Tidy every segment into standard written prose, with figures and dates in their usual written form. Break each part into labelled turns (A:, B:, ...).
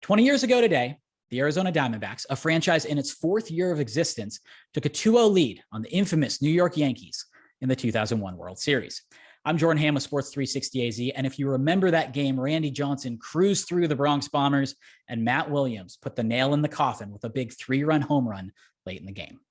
A: 20 years ago today, the Arizona Diamondbacks, a franchise in its fourth year of existence, took a 2-0 lead on the infamous New York Yankees in the 2001 World Series. I'm Jordan Ham with Sports 360 AZ, and if you remember that game, Randy Johnson cruised through the Bronx Bombers, and Matt Williams put the nail in the coffin with a big 3-run home run late in the game.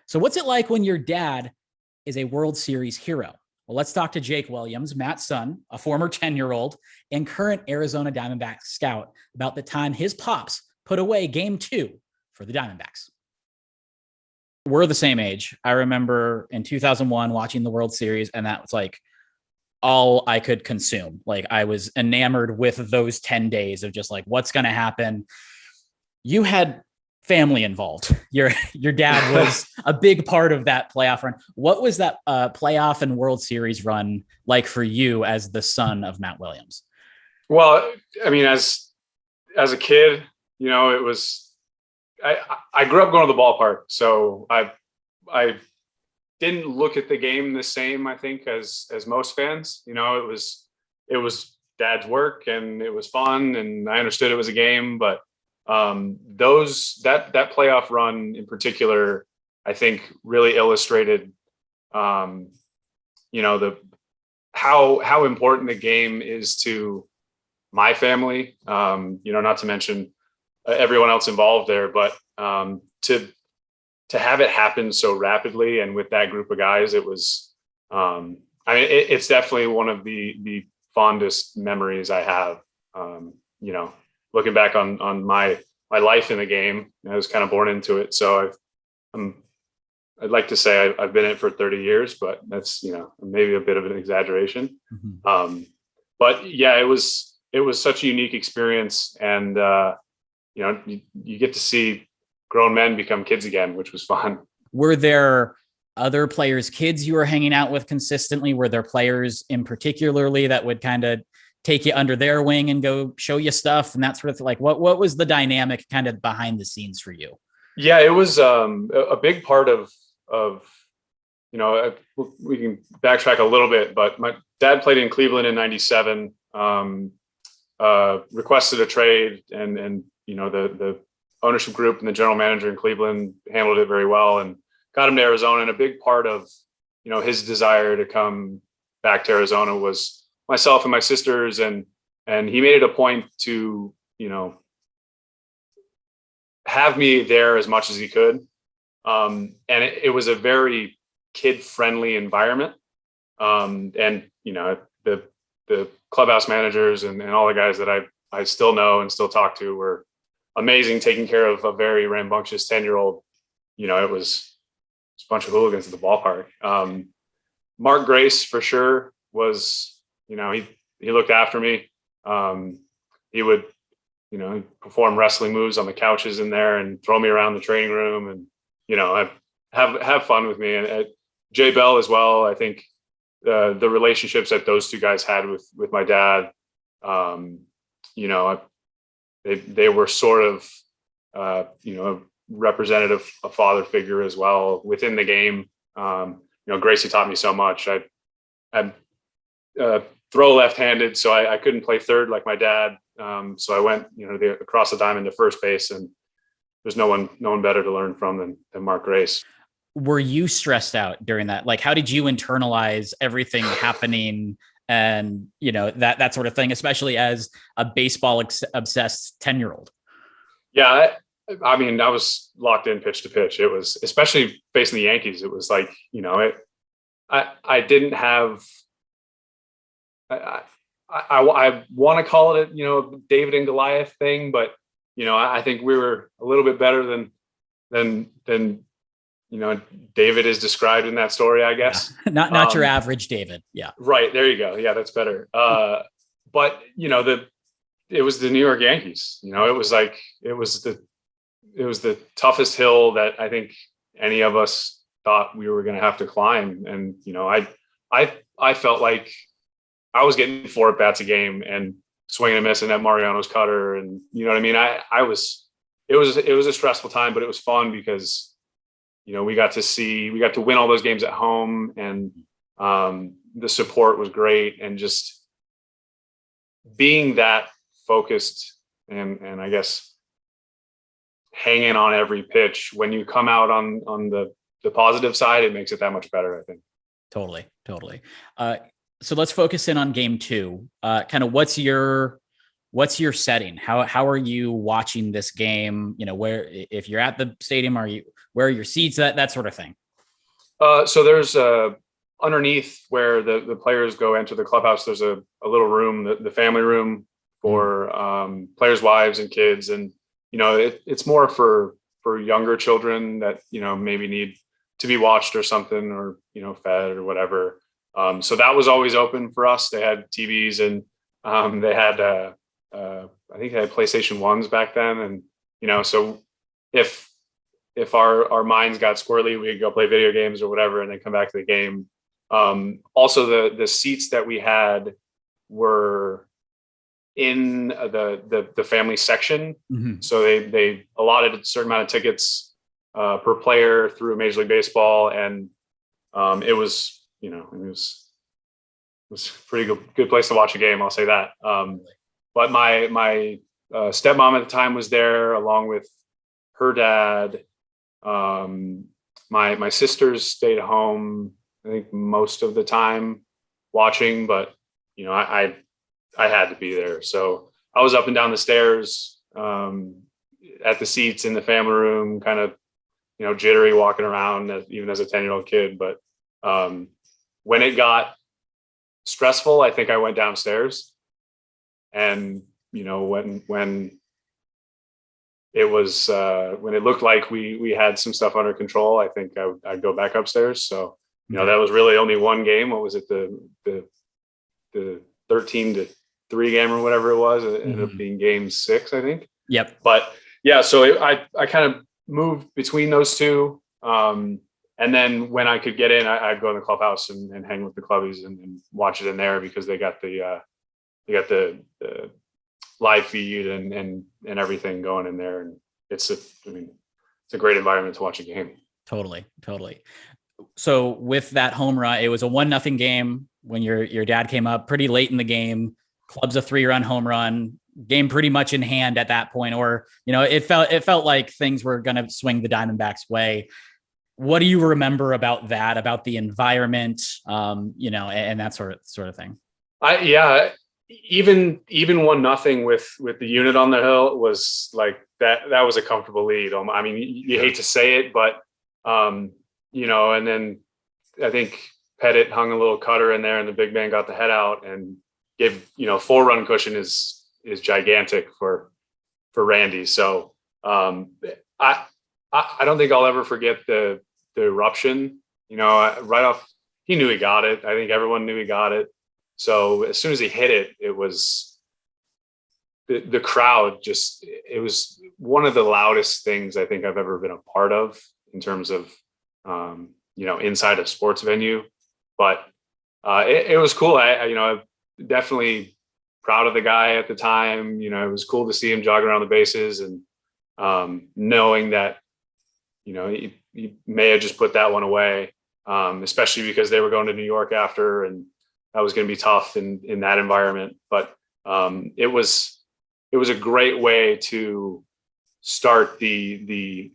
A: So what's it like when your dad is a World Series hero? Well, let's talk to Jake Williams, Matt's son, a former 10-year-old and current Arizona Diamondbacks scout, about the time his pops put away Game 2 for the Diamondbacks. We're the same age. I remember in 2001 watching the World Series, and that was like all I could consume. Like, I was enamored with those 10 days of just like, what's going to happen? You had family involved. Your dad was a big part of that playoff run. What was that playoff and World Series run like for you as the son of Matt Williams?
B: Well, I mean, as a kid, you know, it was, I grew up going to the ballpark. So I didn't look at the game the same, I think, as most fans. You know, it was dad's work and it was fun and I understood it was a game, but that playoff run in particular, I think really illustrated, you know, how important the game is to my family, you know, not to mention everyone else involved there, but to have it happen so rapidly and with that group of guys, it was, I mean, it's definitely one of the fondest memories I have, you know, looking back on my life in the game. I was kind of born into it. So I'd like to say I've been in it for 30 years, but that's, you know, maybe a bit of an exaggeration. Mm-hmm. But yeah, it was such a unique experience. And, you know, you get to see grown men become kids again, which was fun.
A: Were there other players' kids you were hanging out with consistently? Were there players in particularly that would kind of take you under their wing and go show you stuff and that sort of thing? Like, what was the dynamic kind of behind the scenes for you?
B: Yeah, it was a big part of, you know, we can backtrack a little bit, but my dad played in Cleveland in '97, requested a trade, and you know, the ownership group and the general manager in Cleveland handled it very well and got him to Arizona. And a big part of, you know, his desire to come back to Arizona was myself and my sisters, and he made it a point to, you know, have me there as much as he could. And it was a very kid-friendly environment. And, you know, the clubhouse managers and all the guys that I still know and still talk to were amazing, taking care of a very rambunctious 10-year-old. You know, it was a bunch of hooligans at the ballpark. Mark Grace for sure was, you know, he looked after me. He would, you know, perform wrestling moves on the couches in there and throw me around the training room and, you know, have fun with me. And Jay Bell as well. I think the relationships that those two guys had with my dad, you know, they were sort of, you know, representative, a father figure as well within the game. You know, Gracie taught me so much. I throw left-handed, so I couldn't play third like my dad. So I went, you know, across the diamond to first base, and there's no one better to learn from than Mark Grace.
A: Were you stressed out during that? Like, how did you internalize everything happening and, you know, that sort of thing, especially as a baseball obsessed 10-year-old?
B: Yeah. I mean, I was locked in pitch to pitch. It was, especially facing the Yankees, it was like, you know, I didn't have, I want to call it, you know, David and Goliath thing, but, you know, I think we were a little bit better than you know, David is described in that story, I guess.
A: Yeah. Not your average David. Yeah.
B: Right. There you go. Yeah, that's better. But, you know, it was the New York Yankees. You know, it was like, it was the toughest hill that I think any of us thought we were going to have to climb. And, you know, I felt like I was getting 4 at-bats a game and swinging and missing at Mariano's cutter. And, you know what I mean? It was a stressful time, but it was fun because, you know, we got to win all those games at home, and the support was great. And just being that focused and I guess hanging on every pitch. When you come out on the positive side, it makes it that much better, I think.
A: Totally. So let's focus in on game 2. Kind of what's your setting? How are you watching this game? Where, if you're at the stadium, where are your seats? That sort of thing.
B: So there's underneath where the players go enter the clubhouse. There's a little room, the family room for players' wives and kids, and it's more for younger children that maybe need to be watched or something, or fed or whatever. So that was always open for us. They had TVs, and they had I think they had PlayStation 1s back then, and so if our minds got squirrely, we'd go play video games or whatever, and then come back to the game. Also, the seats that we had were in the family section. Mm-hmm. So they allotted a certain amount of tickets per player through Major League Baseball, and it was it was a pretty good place to watch a game. I'll say that. But my stepmom at the time was there, along with her dad. My sisters stayed home, I think, most of the time watching, but I had to be there. So I was up and down the stairs, at the seats in the family room, kind of, jittery walking around even as a 10-year-old kid. But when it got stressful, I think I went downstairs, and when it was when it looked like we had some stuff under control, I think I'd go back upstairs. So that was really only one game. What was it, the 13-3 game or whatever it was? It ended up being game 6, I think.
A: Yep.
B: But yeah, so I kind of moved between those two, and then when I could get in, I'd go in the clubhouse and hang with the clubbies and watch it in there, because they got the live feed and everything going in there, and it's a great environment to watch a game.
A: Totally. So with that home run, it was a 1-0 game when your dad came up pretty late in the game. Club's a 3-run home run, game pretty much in hand at that point, or it felt like things were going to swing the Diamondbacks' way. What do you remember about that, about the environment, and that sort of thing?
B: Even 1-0 with the unit on the hill was like that was a comfortable lead. I mean, you hate to say it, but and then I think Pettit hung a little cutter in there, and the big man got the head out and gave 4-run cushion is gigantic for Randy. So I don't think I'll ever forget the eruption. Right off, he knew he got it. I think everyone knew he got it. So as soon as he hit it, it was the crowd. It was one of the loudest things I think I've ever been a part of in terms of inside a sports venue. But it was cool. I'm definitely proud of the guy at the time. It was cool to see him jogging around the bases, and knowing that he may have just put that one away, especially because they were going to New York after, and that was going to be tough in that environment. But it was a great way to start the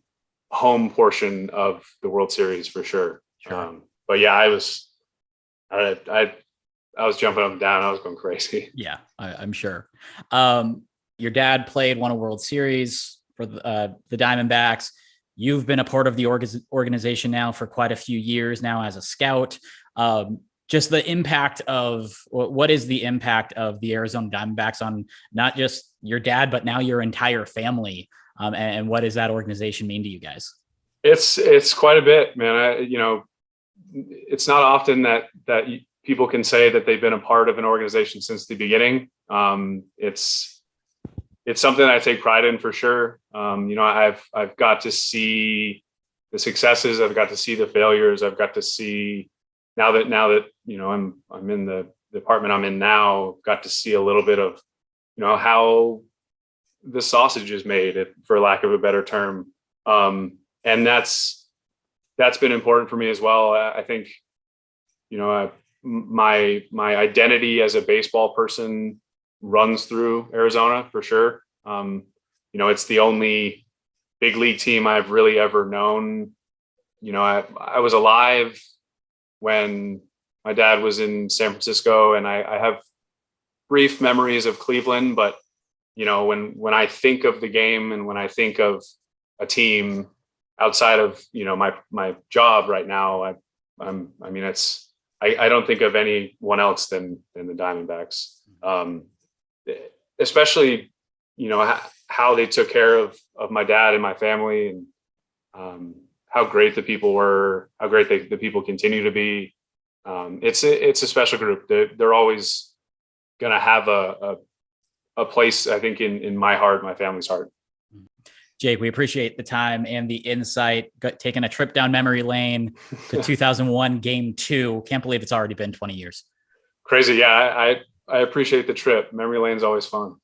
B: home portion of the World Series for sure. But yeah, I was jumping up and down. I was going crazy.
A: Yeah, I'm sure. Your dad played, won a World Series for the Diamondbacks. You've been a part of the organization now for quite a few years now as a scout. Just the impact of what is the impact of the Arizona Diamondbacks on not just your dad, but now your entire family? And what does that organization mean to you guys?
B: It's quite a bit, man. It's not often that people can say that they've been a part of an organization since the beginning. It's something I take pride in for sure. I've got to see the successes. I've got to see the failures. I've got to see now that I'm in the department I'm in now, got to see a little bit of how the sausage is made, for lack of a better term. And that's been important for me as well. I think my identity as a baseball person runs through Arizona for sure. It's the only big league team I've really ever known. I was alive when my dad was in San Francisco, and I have brief memories of Cleveland, but when I think of the game and when I think of a team outside of my job right now, I don't think of anyone else than the Diamondbacks, especially how they took care of my dad and my family, and how great the people were, how great the people continue to be. It's a special group. They're always going to have a place, I think, in my heart, my family's heart.
A: Jake, we appreciate the time and the insight. Taking a trip down memory lane to 2001 Game 2. Can't believe it's already been 20 years.
B: Crazy. Yeah, I appreciate the trip. Memory lane's always fun.